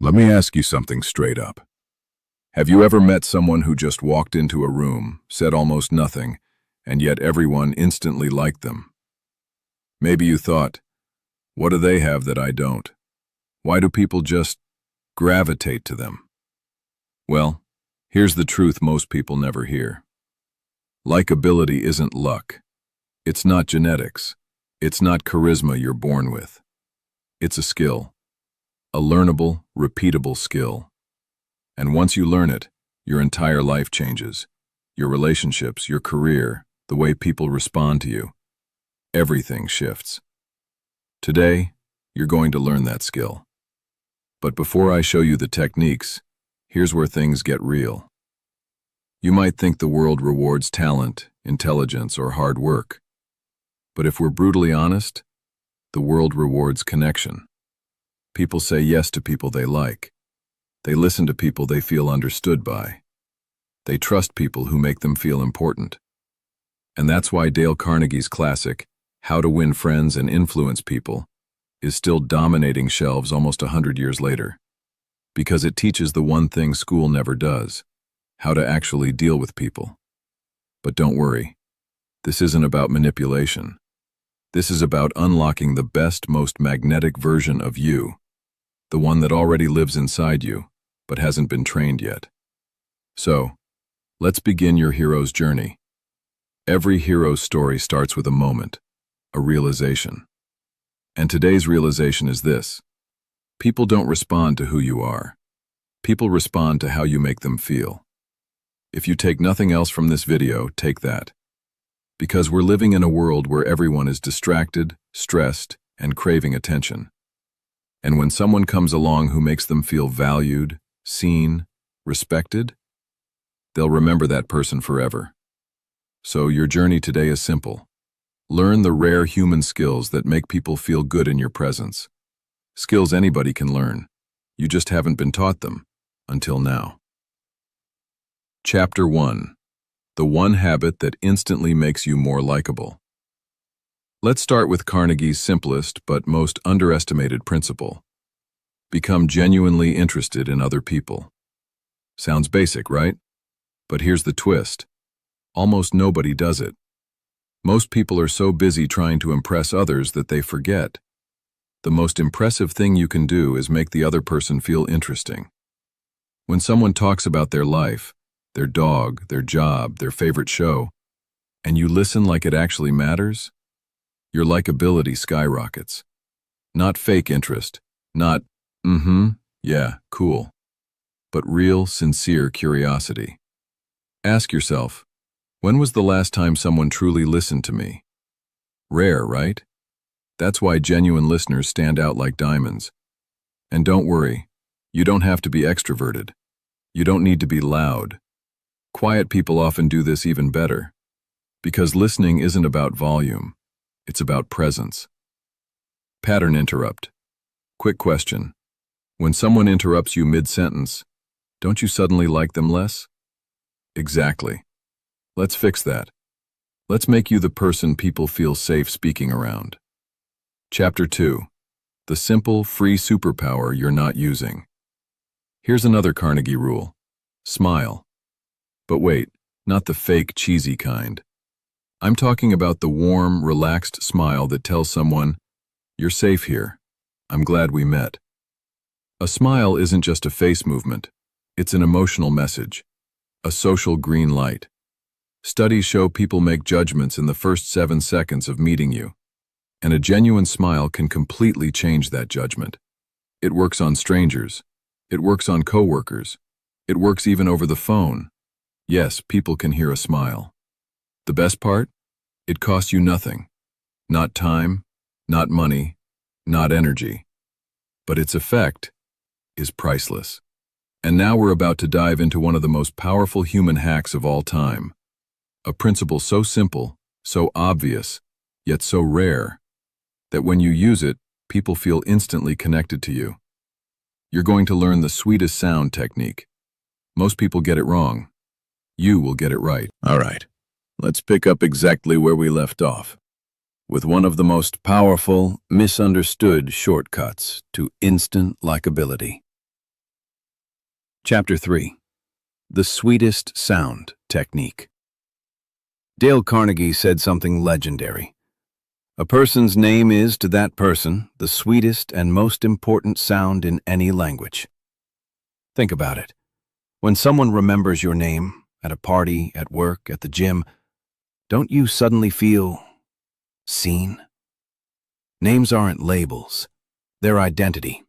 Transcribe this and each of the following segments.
Let me ask you something straight up. Have you ever met someone who just walked into a room, said almost nothing, and yet everyone instantly liked them? Maybe you thought, what do they have that I don't? Why do people just gravitate to them? Well, here's the truth most people never hear. Likability isn't luck. It's not genetics. It's not charisma you're born with. It's a skill. A learnable, repeatable skill. And once you learn it, your entire life changes. Your relationships, your career, the way people respond to you. Everything shifts. Today, you're going to learn that skill. But before I show you the techniques, here's where things get real. You might think the world rewards talent, intelligence, or hard work. But if we're brutally honest, the world rewards connection. People say yes to people they like. They listen to people they feel understood by. They trust people who make them feel important. And that's why Dale Carnegie's classic, How to Win Friends and Influence People, is still dominating shelves almost 100 years later. Because it teaches the one thing school never does, how to actually deal with people. But don't worry, this isn't about manipulation. This is about unlocking the best, most magnetic version of you, the one that already lives inside you, but hasn't been trained yet. So, let's begin your hero's journey. Every hero's story starts with a moment, a realization. And today's realization is this: people don't respond to who you are. People respond to how you make them feel. If you take nothing else from this video, take that. Because we're living in a world where everyone is distracted, stressed, and craving attention. And when someone comes along who makes them feel valued, seen, respected, they'll remember that person forever. So your journey today is simple. Learn the rare human skills that make people feel good in your presence. Skills anybody can learn. You just haven't been taught them, until now. Chapter 1. The one habit that instantly makes you more likable. Let's start with Carnegie's simplest but most underestimated principle. Become genuinely interested in other people. Sounds basic, right? But here's the twist. Almost nobody does it. Most people are so busy trying to impress others that they forget. The most impressive thing you can do is make the other person feel interesting. When someone talks about their life, their dog, their job, their favorite show, and you listen like it actually matters, your likability skyrockets. Not fake interest, not, yeah, cool, but real, sincere curiosity. Ask yourself, when was the last time someone truly listened to me? Rare, right? That's why genuine listeners stand out like diamonds. And don't worry, you don't have to be extroverted. You don't need to be loud. Quiet people often do this even better. Because listening isn't about volume, it's about presence. Pattern interrupt. Quick question. When someone interrupts you mid-sentence, don't you suddenly like them less? Exactly. Let's fix that. Let's make you the person people feel safe speaking around. Chapter 2. The simple, free superpower you're not using. Here's another Carnegie rule. Smile. But wait, not the fake, cheesy kind. I'm talking about the warm, relaxed smile that tells someone, "You're safe here. I'm glad we met." A smile isn't just a face movement. It's an emotional message, a social green light. Studies show people make judgments in the first 7 seconds of meeting you, and a genuine smile can completely change that judgment. It works on strangers. It works on coworkers. It works even over the phone. Yes, people can hear a smile. The best part? It costs you nothing. Not time, not money, not energy. But its effect is priceless. And now we're about to dive into one of the most powerful human hacks of all time. A principle so simple, so obvious, yet so rare, that when you use it, people feel instantly connected to you. You're going to learn the sweetest sound technique. Most people get it wrong. You will get it right. All right, let's pick up exactly where we left off, with one of the most powerful, misunderstood shortcuts to instant likability. Chapter 3. The Sweetest Sound Technique. Dale Carnegie said something legendary. A person's name is, to that person, the sweetest and most important sound in any language. Think about it. When someone remembers your name, at a party, at work, at the gym, don't you suddenly feel seen? Names aren't labels. They're identity.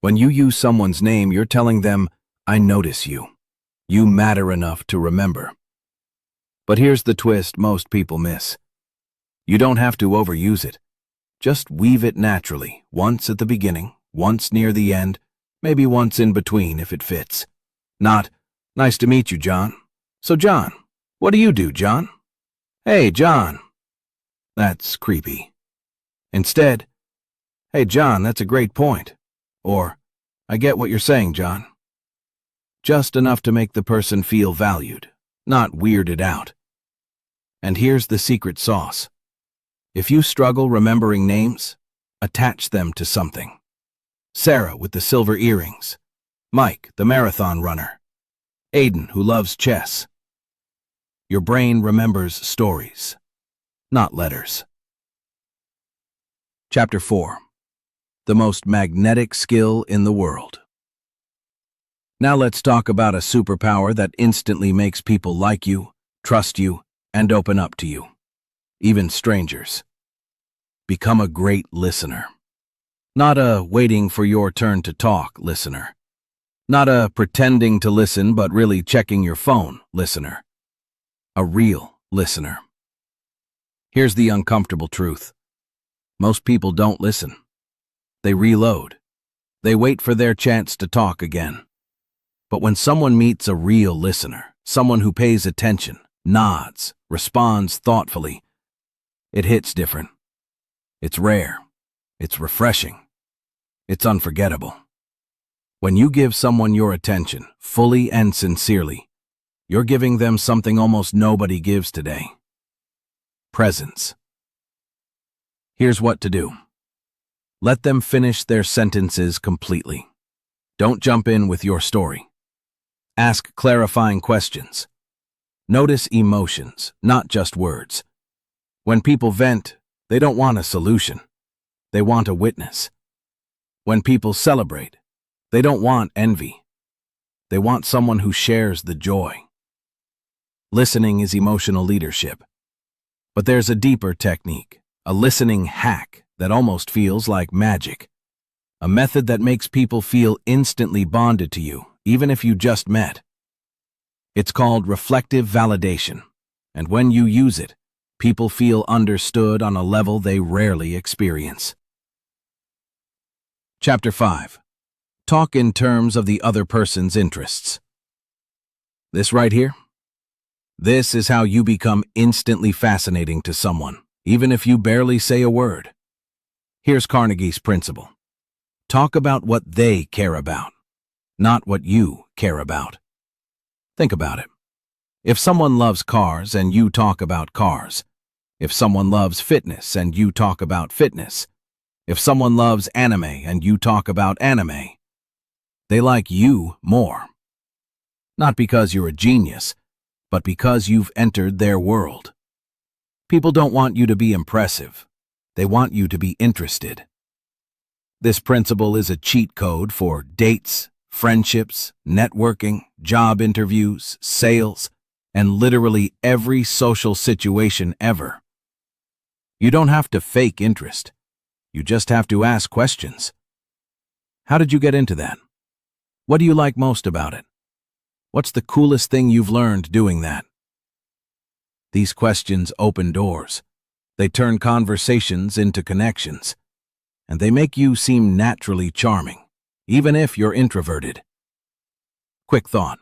When you use someone's name, you're telling them, I notice you. You matter enough to remember. But here's the twist most people miss. You don't have to overuse it. Just weave it naturally, once at the beginning, once near the end, maybe once in between if it fits. Not, nice to meet you, John. So, John, what do you do, John? Hey, John. That's creepy. Instead, hey, John, that's a great point. Or, I get what you're saying, John. Just enough to make the person feel valued, not weirded out. And here's the secret sauce. If you struggle remembering names, attach them to something. Sarah with the silver earrings. Mike, the marathon runner. Aiden, who loves chess. Your brain remembers stories, not letters. Chapter 4. The most magnetic skill in the world. Now let's talk about a superpower that instantly makes people like you, trust you, and open up to you. Even strangers. Become a great listener. Not a waiting for your turn to talk listener. Not a pretending to listen but really checking your phone listener. A real listener. Here's the uncomfortable truth. Most people don't listen. They reload. They wait for their chance to talk again. But when someone meets a real listener, someone who pays attention, nods, responds thoughtfully, it hits different. It's rare. It's refreshing. It's unforgettable. When you give someone your attention, fully and sincerely, you're giving them something almost nobody gives today. Presence. Here's what to do. Let them finish their sentences completely. Don't jump in with your story. Ask clarifying questions. Notice emotions, not just words. When people vent, they don't want a solution. They want a witness. When people celebrate, they don't want envy. They want someone who shares the joy. Listening is emotional leadership. But there's a deeper technique, a listening hack that almost feels like magic. A method that makes people feel instantly bonded to you, even if you just met. It's called reflective validation, and when you use it, people feel understood on a level they rarely experience. Chapter 5. Talk in terms of the other person's interests. This right here? This is how you become instantly fascinating to someone, even if you barely say a word. Here's Carnegie's principle. Talk about what they care about, not what you care about. Think about it. If someone loves cars and you talk about cars, if someone loves fitness and you talk about fitness, if someone loves anime and you talk about anime, they like you more. Not because you're a genius, but because you've entered their world. People don't want you to be impressive. They want you to be interested. This principle is a cheat code for dates, friendships, networking, job interviews, sales, and literally every social situation ever. You don't have to fake interest. You just have to ask questions. How did you get into that? What do you like most about it? What's the coolest thing you've learned doing that? These questions open doors. They turn conversations into connections. And they make you seem naturally charming, even if you're introverted. Quick thought.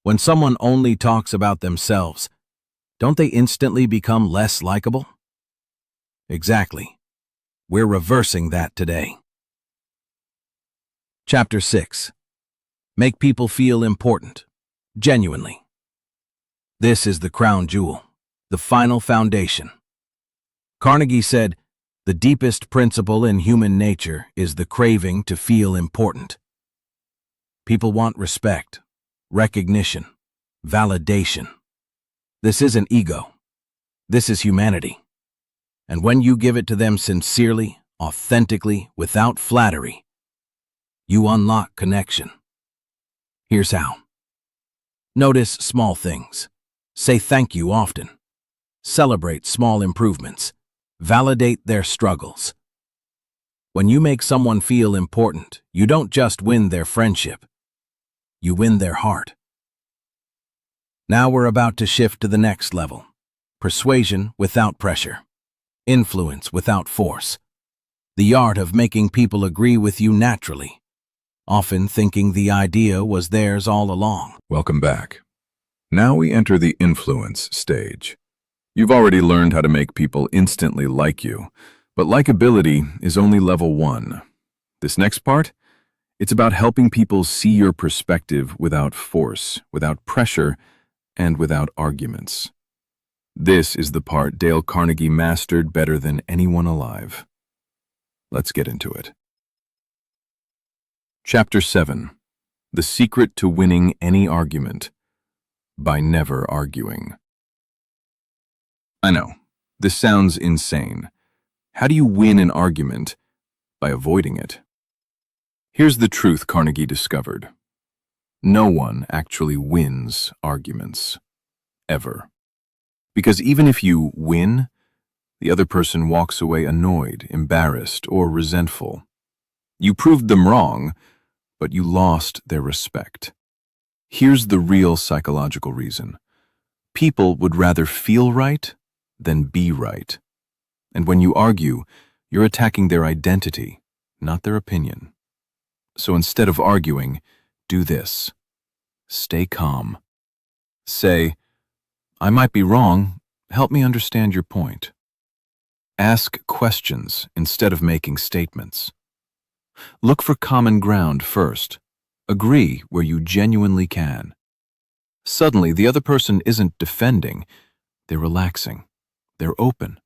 When someone only talks about themselves, don't they instantly become less likable? Exactly. We're reversing that today. Chapter 6. Make people feel important, genuinely. This is the crown jewel, the final foundation. Carnegie said, the deepest principle in human nature is the craving to feel important. People want respect, recognition, validation. This isn't ego. This is humanity. And when you give it to them sincerely, authentically, without flattery, you unlock connection. Here's how. Notice small things. Say thank you often. Celebrate small improvements. Validate their struggles. When you make someone feel important, you don't just win their friendship. You win their heart. Now we're about to shift to the next level. Persuasion without pressure. Influence without force. The art of making people agree with you naturally, often thinking the idea was theirs all along. Welcome back. Now we enter the influence stage. You've already learned how to make people instantly like you, but likability is only level 1. This next part, it's about helping people see your perspective without force, without pressure, and without arguments. This is the part Dale Carnegie mastered better than anyone alive. Let's get into it. Chapter 7. The Secret to Winning Any Argument. By never arguing. I know, this sounds insane. How do you win an argument? By avoiding it. Here's the truth Carnegie discovered. No one actually wins arguments. Ever. Because even if you win, the other person walks away annoyed, embarrassed, or resentful. You proved them wrong, but you lost their respect. Here's the real psychological reason. People would rather feel right than be right. And when you argue, you're attacking their identity, not their opinion. So instead of arguing, do this. Stay calm. Say, I might be wrong, help me understand your point. Ask questions instead of making statements. Look for common ground first. Agree where you genuinely can. Suddenly, the other person isn't defending, they're relaxing. They're open.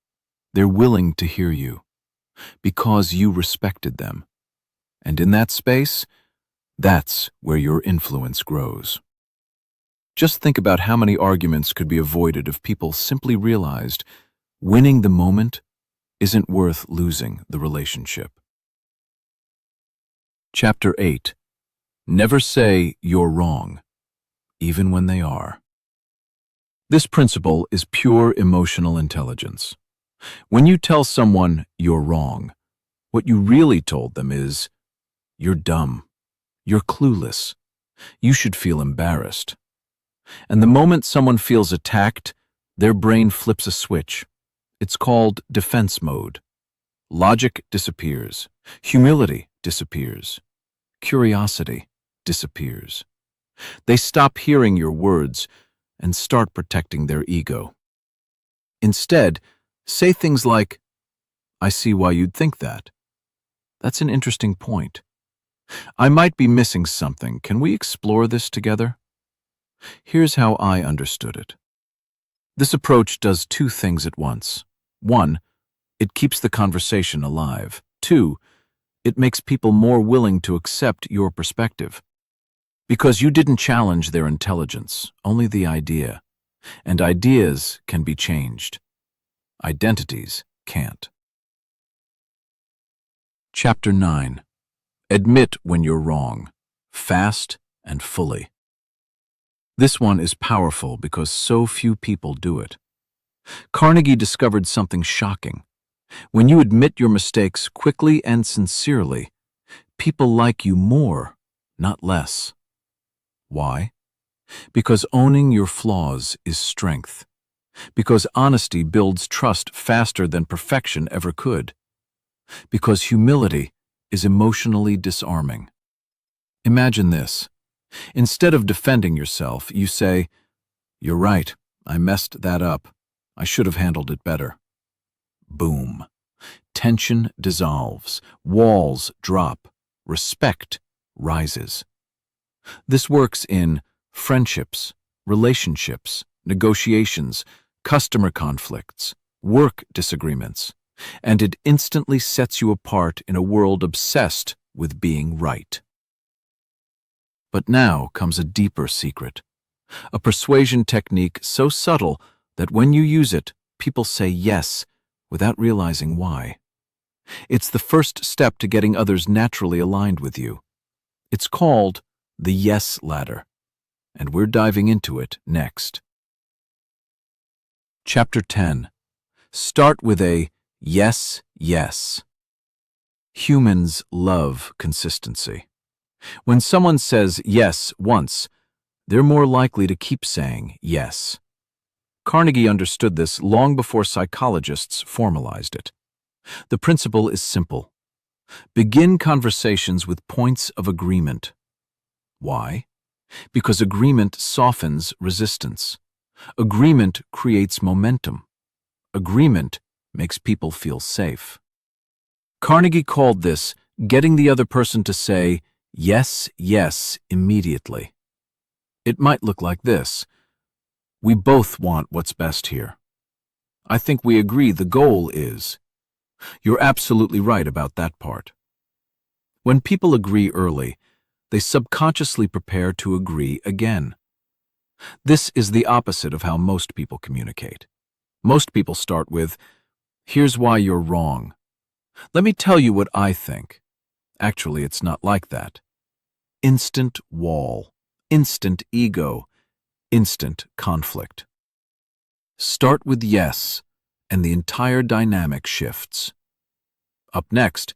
They're willing to hear you because you respected them. And in that space, that's where your influence grows. Just think about how many arguments could be avoided if people simply realized winning the moment isn't worth losing the relationship. Chapter 8. Never say you're wrong, even when they are. This principle is pure emotional intelligence. When you tell someone you're wrong, what you really told them is, you're dumb, you're clueless, you should feel embarrassed. And the moment someone feels attacked, their brain flips a switch. It's called defense mode. Logic disappears, humility disappears, curiosity disappears. They stop hearing your words and start protecting their ego. Instead, say things like, I see why you'd think that. That's an interesting point. I might be missing something. Can we explore this together? Here's how I understood it. This approach does 2 things at once. 1, it keeps the conversation alive. 2, it makes people more willing to accept your perspective. Because you didn't challenge their intelligence, only the idea. And ideas can be changed. Identities can't. Chapter 9. Admit when you're wrong, fast and fully. This one is powerful because so few people do it. Carnegie discovered something shocking. When you admit your mistakes quickly and sincerely, people like you more, not less. Why? Because owning your flaws is strength. Because honesty builds trust faster than perfection ever could. Because humility is emotionally disarming. Imagine this. Instead of defending yourself, you say, you're right, I messed that up. I should have handled it better. Boom. Tension dissolves, walls drop, respect rises. This works in friendships, relationships, negotiations, customer conflicts, work disagreements, and it instantly sets you apart in a world obsessed with being right. But now comes a deeper secret, a persuasion technique so subtle that when you use it, people say yes without realizing why. It's the first step to getting others naturally aligned with you. It's called the yes ladder, and we're diving into it next. Chapter 10. Start with a yes, yes. Humans love consistency. When someone says yes once, they're more likely to keep saying yes. Carnegie understood this long before psychologists formalized it. The principle is simple. Begin conversations with points of agreement. Why? Because agreement softens resistance. Agreement creates momentum. Agreement makes people feel safe. Carnegie called this getting the other person to say yes, yes immediately. It might look like this. We both want what's best here. I think we agree the goal is. You're absolutely right about that part. When people agree early, they subconsciously prepare to agree again. This is the opposite of how most people communicate. Most people start with, "Here's why you're wrong. Let me tell you what I think." Actually, it's not like that. Instant wall, instant ego, instant conflict. Start with yes, and the entire dynamic shifts. Up next,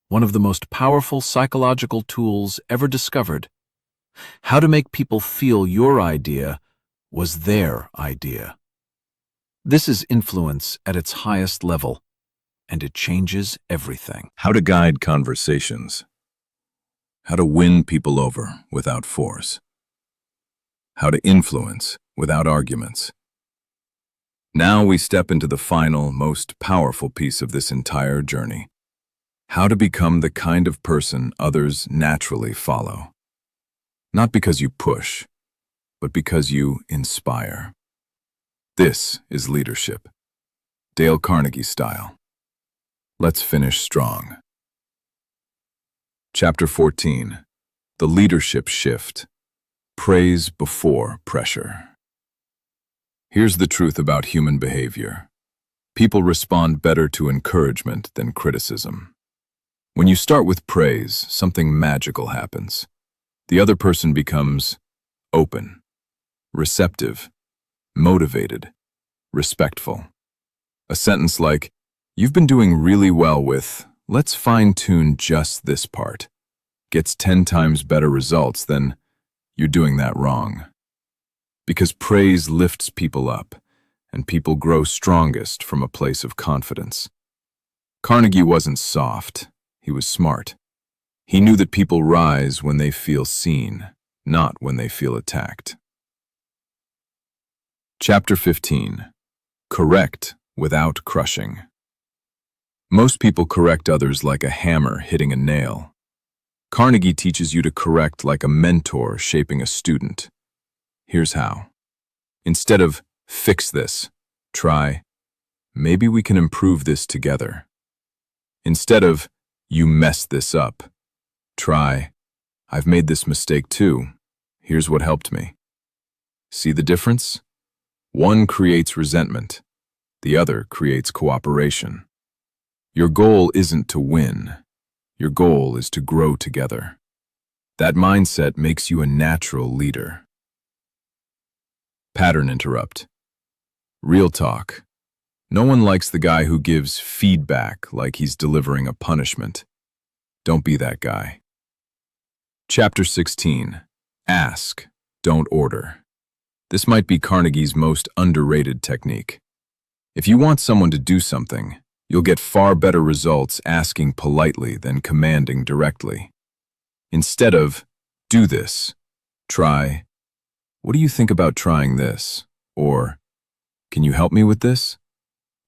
one of the most powerful psychological tools ever discovered: how to make people feel your idea was their idea. This is influence at its highest level, and it changes everything. How to guide conversations. How to win people over without force. How to influence without arguments. Now we step into the final, most powerful piece of this entire journey. How to become the kind of person others naturally follow. Not because you push, but because you inspire. This is leadership, Dale Carnegie style. Let's finish strong. Chapter 14. The Leadership Shift. Praise before pressure. Here's the truth about human behavior. People respond better to encouragement than criticism. When you start with praise, something magical happens. The other person becomes open, receptive, motivated, respectful. A sentence like, "You've been doing really well with, let's fine-tune just this part," gets 10 times better results than, "You're doing that wrong." Because praise lifts people up, and people grow strongest from a place of confidence. Carnegie wasn't soft, he was smart. He knew that people rise when they feel seen, not when they feel attacked. Chapter 15. Correct without crushing. Most people correct others like a hammer hitting a nail. Carnegie teaches you to correct like a mentor shaping a student. Here's how. Instead of, "Fix this," try, "Maybe we can improve this together." Instead of, "You messed this up," try, "I've made this mistake too. Here's what helped me." See the difference? One creates resentment. The other creates cooperation. Your goal isn't to win. Your goal is to grow together. That mindset makes you a natural leader. Pattern interrupt. Real talk. No one likes the guy who gives feedback like he's delivering a punishment. Don't be that guy. Chapter 16. Ask, don't order. This might be Carnegie's most underrated technique. If you want someone to do something, you'll get far better results asking politely than commanding directly. Instead of, "Do this," try, "What do you think about trying this?" Or, "Can you help me with this?"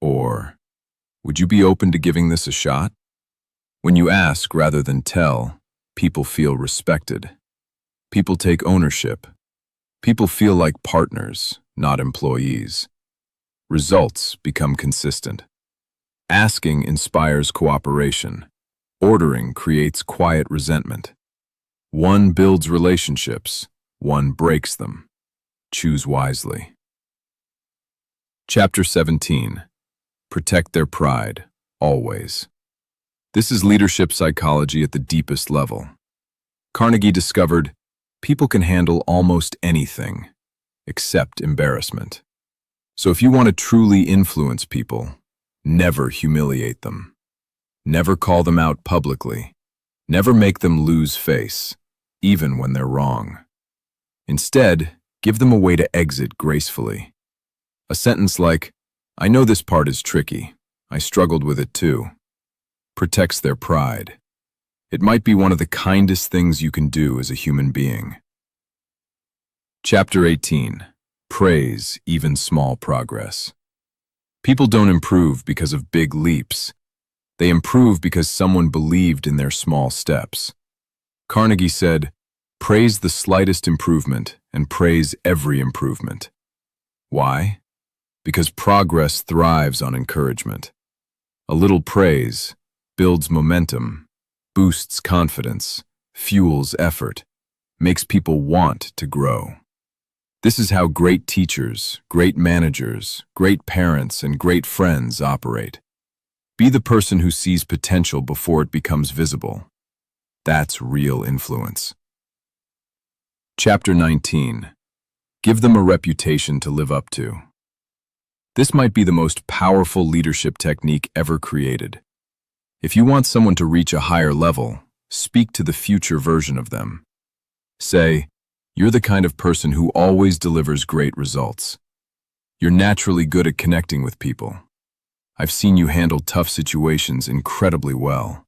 Or, "Would you be open to giving this a shot?" When you ask rather than tell, people feel respected. People take ownership. People feel like partners, not employees. Results become consistent. Asking inspires cooperation. Ordering creates quiet resentment. One builds relationships, one breaks them. Choose wisely. Chapter 17. Protect their pride, always. This is leadership psychology at the deepest level. Carnegie discovered people can handle almost anything, except embarrassment. So if you want to truly influence people, never humiliate them. Never call them out publicly. Never make them lose face, even when they're wrong. Instead, give them a way to exit gracefully. A sentence like, "I know this part is tricky. I struggled with it too," protects their pride. It might be one of the kindest things you can do as a human being. Chapter 18. Praise even small progress. People don't improve because of big leaps. They improve because someone believed in their small steps. Carnegie said, "Praise the slightest improvement and praise every improvement." Why? Because progress thrives on encouragement. A little praise builds momentum, boosts confidence, fuels effort, makes people want to grow. This is how great teachers, great managers, great parents, and great friends operate. Be the person who sees potential before it becomes visible. That's real influence. Chapter 19. Give them a reputation to live up to. This might be the most powerful leadership technique ever created. If you want someone to reach a higher level, speak to the future version of them. Say, "You're the kind of person who always delivers great results. You're naturally good at connecting with people. I've seen you handle tough situations incredibly well.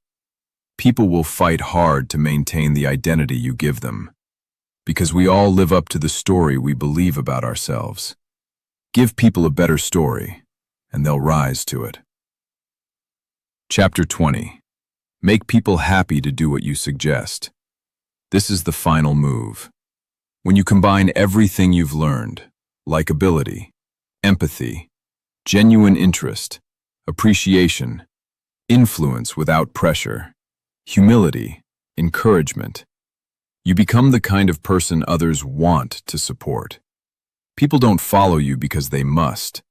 People will fight hard to maintain the identity you give them, because we all live up to the story we believe about ourselves. Give people a better story, and they'll rise to it." Chapter 20. Make people happy to do what you suggest. This is the final move. When you combine everything you've learned, likability, empathy, genuine interest, appreciation, influence without pressure, humility, encouragement, you become the kind of person others want to support. People don't follow you because they must.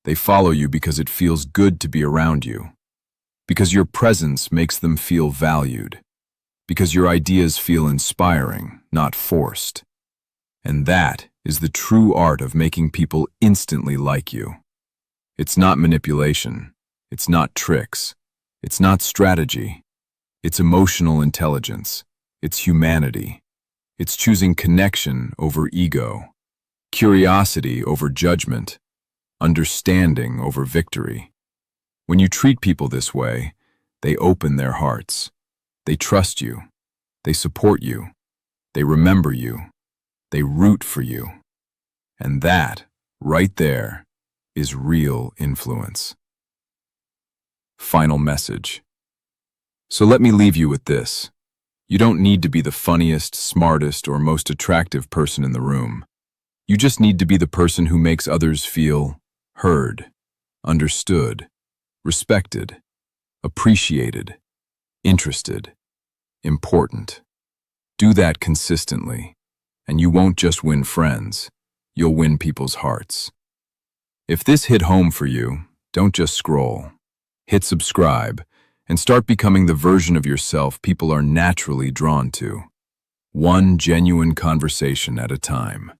They follow you because it feels good to be around you. Because your presence makes them feel valued. Because your ideas feel inspiring, not forced. And that is the true art of making people instantly like you. It's not manipulation. It's not tricks. It's not strategy. It's emotional intelligence. It's humanity. It's choosing connection over ego, curiosity over judgment, understanding over victory. When you treat people this way, they open their hearts. They trust you. They support you. They remember you. They root for you. And that, right there, is real influence. Final message. So let me leave you with this. You don't need to be the funniest, smartest, or most attractive person in the room. You just need to be the person who makes others feel heard, understood, respected, appreciated, interested, important. Do that consistently, and you won't just win friends, you'll win people's hearts. If this hit home for you, don't just scroll. Hit subscribe and start becoming the version of yourself people are naturally drawn to. One genuine conversation at a time.